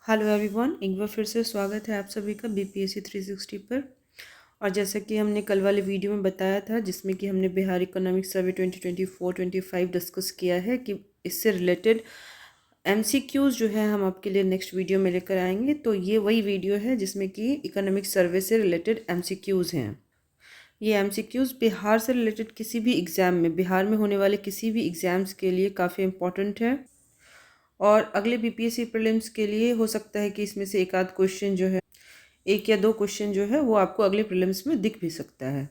Hello everyone, एक बार फिर से स्वागत है आप सभी का बीपीएससी 360 पर। और जैसा कि हमने कल वाले वीडियो में बताया था, जिसमें कि हमने बिहार इकोनॉमिक सर्वे 2024-25 डिस्कस किया है कि इससे रिलेटेड एमसीक्यूज़ जो है हम आपके लिए नेक्स्ट वीडियो में लेकर आएंगे। तो ये वही वीडियो है जिसमें कि इकोनॉमिक सर्वे से रिलेटेड एमसीक्यूज़ हैं। ये एमसीक्यूज़ बिहार से रिलेटेड किसी भी एग्ज़ाम में, बिहार में होने वाले किसी भी एग्ज़ाम्स के लिए काफ़ी इंपॉर्टेंट है। और अगले बीपीएससी प्रीलिम्स के लिए हो सकता है कि इसमें से एक आध क्वेश्चन जो है, एक या दो क्वेश्चन जो है वो आपको अगले प्रीलिम्स में दिख भी सकता है।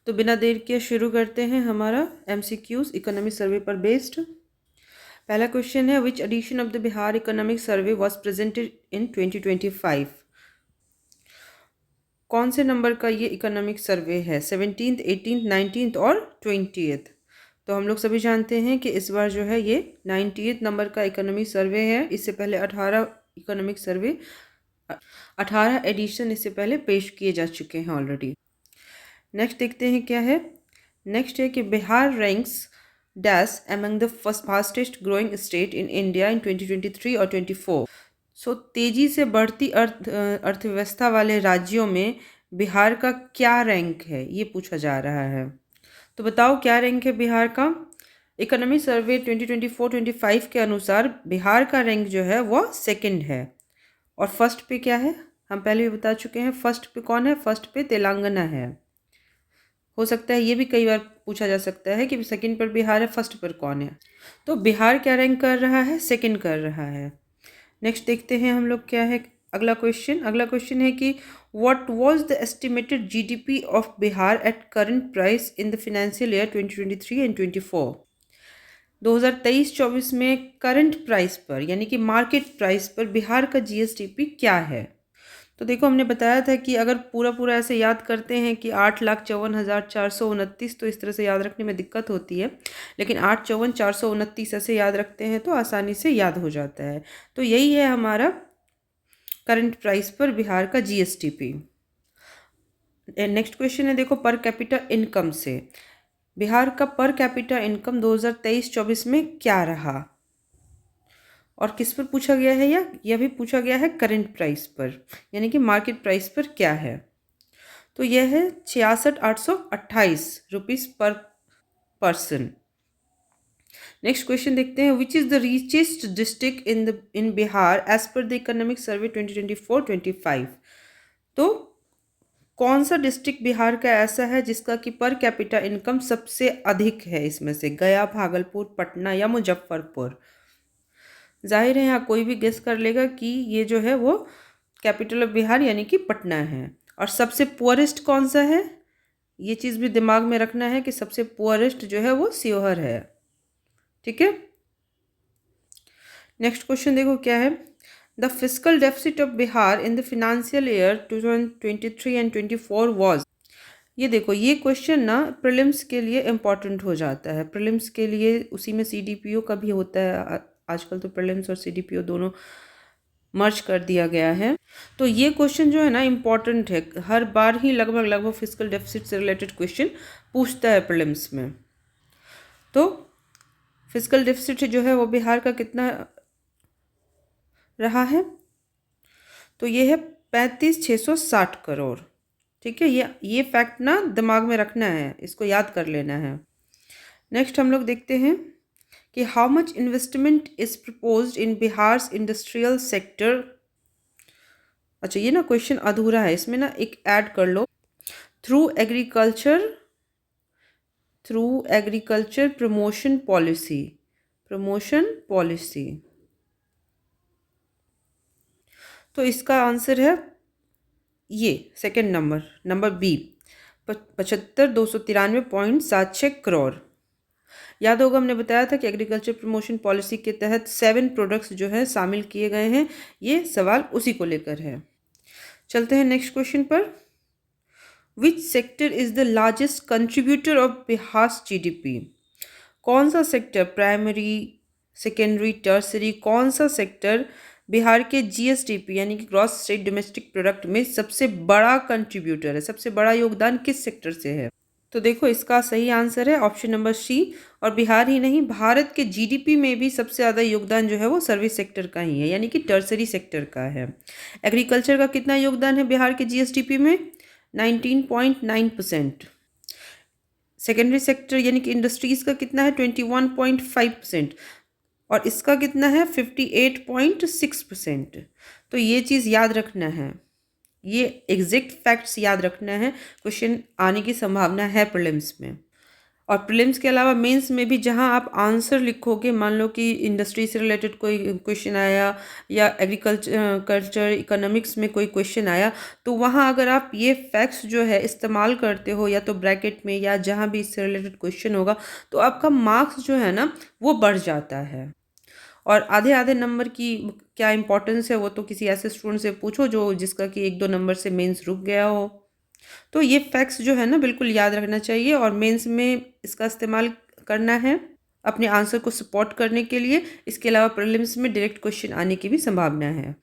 तो बिना देर के शुरू करते हैं हमारा एमसीक्यूज इकोनॉमिक सर्वे पर बेस्ड। पहला क्वेश्चन है, which edition of the Bihar economic survey was presented in 2025? कौन से नंबर का ये इकोनॉमिक सर्वे है? 17th, 18th, 19th और 20th? तो हम लोग सभी जानते हैं कि इस बार जो है ये 90th नंबर का इकोनॉमिक सर्वे है। इससे पहले 18 इकोनॉमिक सर्वे 18 एडिशन इससे पहले पेश किए जा चुके हैं ऑलरेडी। नेक्स्ट देखते हैं क्या है। नेक्स्ट है कि Bihar ranks dash among the fastest growing state in India in 2023 और 24। सो तेजी से बढ़ती अर्थव्यवस्था वाले राज्यों में बिहार का क्या रैंक है, ये पूछा जा रहा है। तो बताओ क्या रैंक है बिहार का। इकोनॉमिक सर्वे 2024-25 के अनुसार बिहार का रैंक जो है वो सेकंड है। और फर्स्ट पे क्या है, हम पहले भी बता चुके हैं। फर्स्ट पे कौन है? फर्स्ट पे तेलंगाना है। हो सकता है ये भी कई बार पूछा जा सकता है कि सेकंड पर बिहार है, फर्स्ट पर कौन है। तो बिहार क्या रैंक कर रहा है? सेकंड कर रहा है। नेक्स्ट देखते हैं हम लोग क्या है अगला क्वेश्चन। अगला क्वेश्चन है कि what was the estimated GDP of Bihar at current price in the financial year 2023 and 24। 2023-24 में करंट प्राइस पर यानी कि मार्केट प्राइस पर बिहार का जीएसडीपी क्या है? तो देखो, हमने बताया था कि अगर पूरा पूरा ऐसे याद करते हैं कि 8,54,429, तो इस तरह से याद रखने में दिक्कत होती है। लेकिन 8,54,429 ऐसे याद रखते हैं तो आसानी से याद हो जाता है। तो यही है हमारा करंट प्राइस पर बिहार का जीएसडीपी। नेक्स्ट क्वेश्चन है, देखो, पर कैपिटा इनकम से बिहार का पर कैपिटा इनकम 2023-24 में क्या रहा और किस पर पूछा गया है? यह भी पूछा गया है करंट प्राइस पर, यानी कि मार्केट प्राइस पर क्या है। तो यह है 66,828 रुपीज़ पर पर्सन। नेक्स्ट क्वेश्चन देखते हैं, which is the richest district in Bihar as per the economic survey 2024-25। तो कौन सा डिस्ट्रिक्ट बिहार का ऐसा है जिसका कि पर कैपिटा इनकम सबसे अधिक है? इसमें से गया, भागलपुर, पटना या मुजफ्फरपुर? जाहिर है यहाँ कोई भी गेस कर लेगा कि ये जो है वो कैपिटल ऑफ बिहार यानी कि पटना है। और सबसे पुअरेस्ट कौन सा है? ये चीज़ भी दिमाग में रखना है कि सबसे पुअरेस्ट जो है वो सीहोर है। ठीक है। नेक्स्ट क्वेश्चन देखो क्या है, the fiscal deficit of Bihar in the financial year 2023 and 24 was. ये देखो, ये क्वेश्चन ना प्रीलिम्स के लिए इम्पॉर्टेंट हो जाता है। प्रीलिम्स के लिए उसी में सीडीपीओ का भी होता है। आजकल तो प्रीलिम्स और सीडीपीओ दोनों मर्ज कर दिया गया है। तो ये क्वेश्चन जो है ना इम्पॉर्टेंट है। हर बार ही लगभग फिस्कल डेफिसिट से रिलेटेड क्वेश्चन पूछता है प्रीलिम्स में। तो फिस्कल डेफिसिट जो है वो बिहार का कितना रहा है? तो ये है 35,660 करोड़। ठीक है, ये फैक्ट ना दिमाग में रखना है, इसको याद कर लेना है। नेक्स्ट हम लोग देखते हैं कि how much investment is proposed in Bihar's industrial sector. अच्छा, ये ना क्वेश्चन अधूरा है, इसमें ना एक ऐड कर लो। Through agriculture promotion policy. तो इसका आंसर है ये सेकंड नंबर बी, 75,293.76 करोड़। याद होगा हमने बताया था कि एग्रीकल्चर प्रमोशन पॉलिसी के तहत 7 प्रोडक्ट्स जो है शामिल किए गए हैं। ये सवाल उसी को लेकर है। चलते हैं नेक्स्ट क्वेश्चन पर। Which sector is the largest contributor of Bihar GDP? कौन सा सेक्टर, प्राइमरी, सेकेंडरी, टर्सरी, कौन सा सेक्टर बिहार के जीएसडीपी यानी कि ग्रॉस स्टेट डोमेस्टिक प्रोडक्ट में सबसे बड़ा कंट्रीब्यूटर है? सबसे बड़ा योगदान किस सेक्टर से है? तो देखो इसका सही आंसर है ऑप्शन नंबर सी। और बिहार ही नहीं, भारत के जीडीपी में भी सबसे ज़्यादा योगदान जो है वो सर्विस सेक्टर का ही है, यानी कि टर्सरी सेक्टर का है। एग्रीकल्चर का कितना योगदान है बिहार के जीएसडीपी में? 19.9%। सेकेंडरी सेक्टर यानी कि इंडस्ट्रीज़ का कितना है? 21.5%। और इसका कितना है? 58.6%। तो ये चीज़ याद रखना है, ये एग्जैक्ट फैक्ट्स याद रखना है, क्वेश्चन आने की संभावना है प्रीलिम्स में। और प्रीलिम्स के अलावा मेंस में भी जहां आप आंसर लिखोगे, मान लो कि इंडस्ट्री से रिलेटेड कोई क्वेश्चन आया या एग्रीकल्चर इकोनॉमिक्स में कोई क्वेश्चन आया, तो वहां अगर आप ये फैक्ट्स जो है इस्तेमाल करते हो, या तो ब्रैकेट में या जहां भी इससे रिलेटेड क्वेश्चन होगा, तो आपका मार्क्स जो है ना वो बढ़ जाता है। और आधे आधे नंबर की क्या इंपॉर्टेंस है वो तो किसी ऐसे स्टूडेंट से पूछो जो जिसका कि 1-2 नंबर से मेंस रुक गया हो। तो ये फैक्ट्स जो है ना बिल्कुल याद रखना चाहिए, और मेंस में इसका इस्तेमाल करना है अपने आंसर को सपोर्ट करने के लिए। इसके अलावा प्रीलिम्स में डायरेक्ट क्वेश्चन आने की भी संभावना है।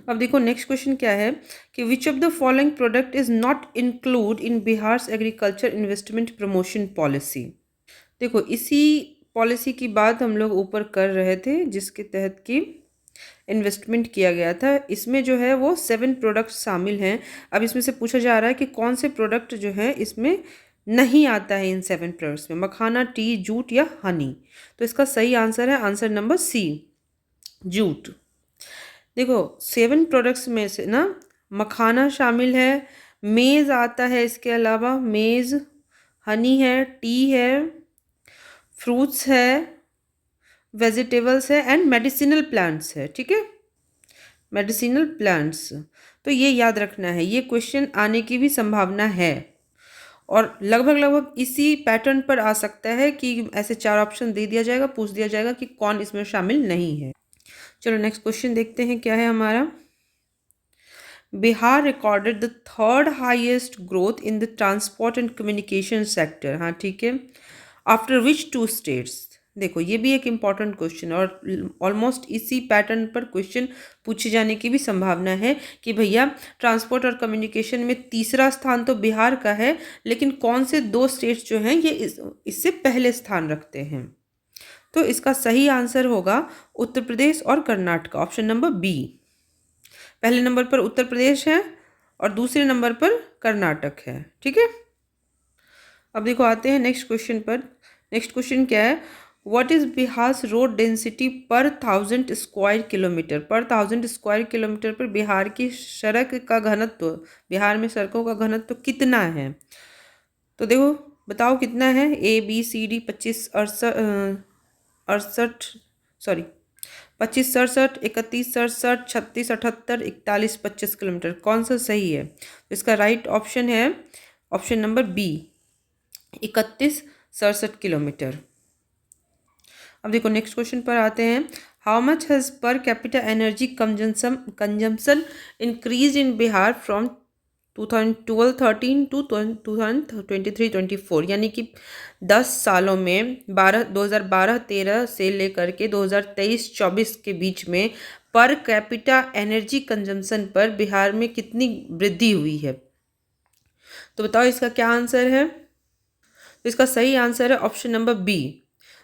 अब देखो नेक्स्ट क्वेश्चन क्या है कि which of the following product is not include in Bihar agriculture investment promotion policy. देखो इसी पॉलिसी की बात हम लोग ऊपर कर रहे थे, जिसके तहत कि इन्वेस्टमेंट किया गया था। इसमें जो है वो 7 प्रोडक्ट शामिल हैं। अब इसमें से पूछा जा रहा है कि कौन से प्रोडक्ट जो है इसमें नहीं आता है इन 7 प्रोडक्ट्स में, मखाना, टी, जूट या हनी। तो इसका सही आंसर है आंसर नंबर सी, जूट। देखो 7 प्रोडक्ट्स में से ना मखाना शामिल है, मेज़ आता है, इसके अलावा मेज़, हनी है, टी है, फ्रूट्स है, वेजिटेबल्स है एंड मेडिसिनल प्लांट्स है। ठीक है, मेडिसिनल प्लांट्स। तो ये याद रखना है, ये क्वेश्चन आने की भी संभावना है, और लगभग लगभग इसी पैटर्न पर आ सकता है कि ऐसे 4 ऑप्शन दे दिया जाएगा, पूछ दिया जाएगा कि कौन इसमें शामिल नहीं है। चलो नेक्स्ट क्वेश्चन देखते हैं क्या है हमारा। Bihar recorded the 3rd highest growth in the transport and communication sector. हाँ ठीक है, आफ्टर विच 2 स्टेट्स। देखो ये भी एक इम्पॉर्टेंट क्वेश्चन, और ऑलमोस्ट इसी पैटर्न पर क्वेश्चन पूछे जाने की भी संभावना है कि भैया ट्रांसपोर्ट और कम्युनिकेशन में तीसरा स्थान तो बिहार का है, लेकिन कौन से 2 स्टेट्स जो हैं ये इससे पहले स्थान रखते हैं। तो इसका सही आंसर होगा उत्तर प्रदेश और कर्नाटक, ऑप्शन नंबर बी। पहले नंबर पर उत्तर प्रदेश है और दूसरे नंबर पर कर्नाटक है। ठीक है, अब देखो आते हैं नेक्स्ट क्वेश्चन पर। नेक्स्ट क्वेश्चन क्या है, what is Bihar road density पर 1000 स्क्वायर किलोमीटर। पर 1000 स्क्वायर किलोमीटर पर बिहार की सड़क का घनत्व, बिहार में सड़कों का घनत्व कितना है। तो देखो बताओ कितना है। A B C D 25 68 sorry 25 67 31 67 36 78 41 25 kilometre, कौन सा सही है। तो इसका राइट ऑप्शन है ऑप्शन नंबर बी, 31 67 किलोमीटर। अब देखो नेक्स्ट क्वेश्चन पर आते हैं। How much has per capita energy consumption increase in Bihar from 2012-13 to 2023-24, यानी कि 10 सालों में 2012-13 से लेकर के 2023-24 के बीच में पर कैपिटा एनर्जी कंजम्पशन पर बिहार में कितनी वृद्धि हुई है। तो बताओ इसका क्या आंसर है। तो इसका सही आंसर है ऑप्शन नंबर बी।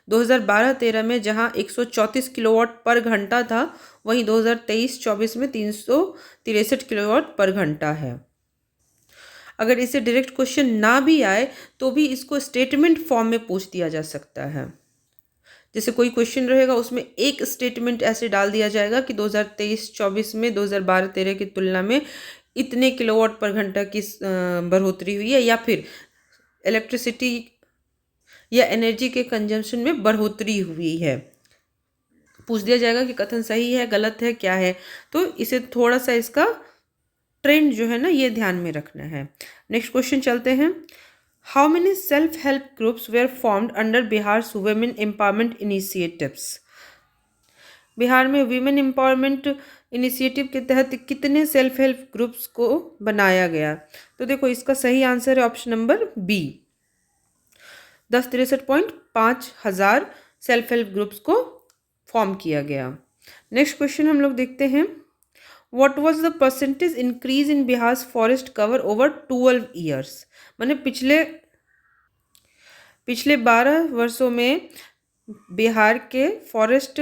2012-13 में जहां 134 किलोवाट पर घंटा था, वहीं 2023-24 में 363 किलोवाट पर घंटा है। अगर इसे डायरेक्ट क्वेश्चन ना भी आए तो भी इसको स्टेटमेंट फॉर्म में पूछ दिया जा सकता है। जैसे कोई क्वेश्चन रहेगा उसमें एक स्टेटमेंट ऐसे डाल दिया जाएगा कि 2023-24 में 2012-13 की तुलना में इतने किलोवाट पर घंटा की बढ़ोतरी हुई है, या फिर इलेक्ट्रिसिटी या एनर्जी के कंजम्पशन में बढ़ोतरी हुई है। पूछ दिया जाएगा कि कथन सही है, गलत है, क्या है। तो इसे थोड़ा सा इसका ट्रेंड जो है ना ये ध्यान में रखना है। नेक्स्ट क्वेश्चन चलते हैं। How many self help groups were formed under Bihar women empowerment initiatives. Bihar में वीमेन एम्पावरमेंट इनिशिएटिव के तहत कितने सेल्फ हेल्प ग्रुप्स को बनाया गया। तो देखो इसका सही आंसर है ऑप्शन नंबर बी, 10-63.5 हजार सेल्फ हेल्प ग्रुप्स को फॉर्म किया गया। नेक्स्ट क्वेश्चन हम लोग देखते हैं। What was the percentage increase in Bihar forest cover over 12 years. मैंने पिछले पिछले 12 वर्षों में बिहार के फॉरेस्ट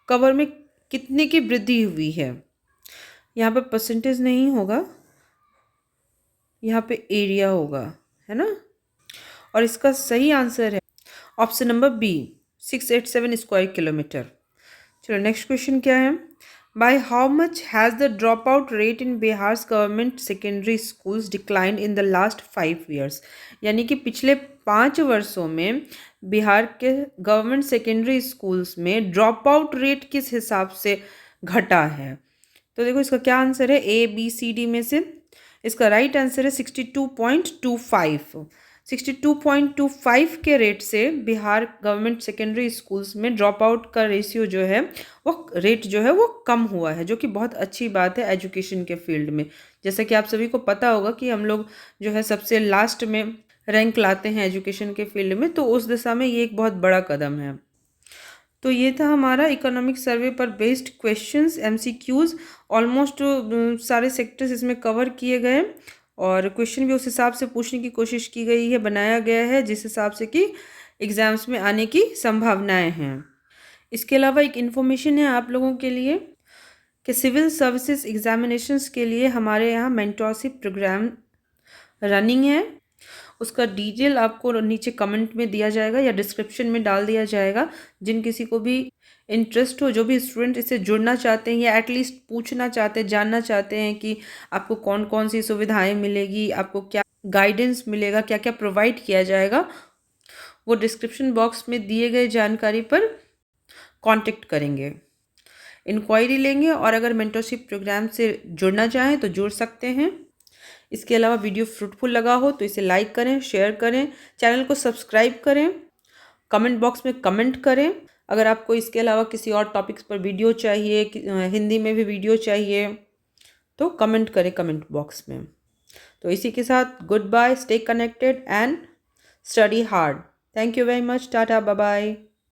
कवर में कितने की वृद्धि हुई है। यहाँ पे परसेंटेज नहीं होगा, यहाँ पे एरिया होगा, है ना। और इसका सही आंसर है option number B, 687 square kilometre. चलो नेक्स्ट क्वेश्चन क्या है। By how much has the drop out rate in Bihar government secondary schools decline in the last 5 years. यानी कि पिछले 5 वर्षों में बिहार के गवर्नमेंट सेकेंडरी स्कूल्स में ड्रॉप आउट रेट किस हिसाब से घटा है। तो देखो इसका क्या आंसर है, ए बी सी डी में से इसका राइट आंसर है 62.25। 62.25 के रेट से बिहार गवर्नमेंट सेकेंडरी स्कूल्स में ड्रॉप आउट का रेशियो जो है वो रेट जो है वो कम हुआ है, जो कि बहुत अच्छी बात है एजुकेशन के फील्ड में। जैसा कि आप सभी को पता होगा कि हम लोग जो है सबसे लास्ट में रैंक लाते हैं एजुकेशन के फील्ड में, तो उस दिशा में ये एक बहुत बड़ा कदम है। तो ये था हमारा इकोनॉमिक सर्वे पर बेस्ड क्वेश्चंस, एमसीक्यूज। ऑलमोस्ट सारे सेक्टर्स इसमें कवर किए गए और क्वेश्चन भी उस हिसाब से पूछने की कोशिश की गई है, बनाया गया है जिस हिसाब से कि एग्ज़ाम्स में आने की संभावनाएं हैं। इसके अलावा एक इन्फॉर्मेशन है आप लोगों के लिए कि सिविल सर्विसेज एग्जामिनेशंस के लिए हमारे यहाँ मेंटरशिप प्रोग्राम रनिंग है। उसका डिटेल आपको नीचे कमेंट में दिया जाएगा या डिस्क्रिप्शन में डाल दिया जाएगा। जिन किसी को भी इंटरेस्ट हो, जो भी स्टूडेंट इससे जुड़ना चाहते हैं या एटलीस्ट पूछना चाहते हैं, जानना चाहते हैं कि आपको कौन कौन सी सुविधाएं मिलेगी, आपको क्या गाइडेंस मिलेगा, क्या क्या प्रोवाइड किया जाएगा, वो डिस्क्रिप्शन बॉक्स में दिए गए जानकारी पर कांटेक्ट करेंगे, इंक्वायरी लेंगे और अगर मेंटरशिप प्रोग्राम से जुड़ना चाहें तो जुड़ सकते हैं। इसके अलावा वीडियो फ्रूटफुल लगा हो तो इसे लाइक करें, शेयर करें, चैनल को सब्सक्राइब करें, कमेंट बॉक्स में कमेंट करें। अगर आपको इसके अलावा किसी और टॉपिक्स पर वीडियो चाहिए, हिंदी में भी वीडियो चाहिए, तो कमेंट करें कमेंट बॉक्स में। तो इसी के साथ good bye, stay connected and study hard. Thank you very much, tata, bye bye.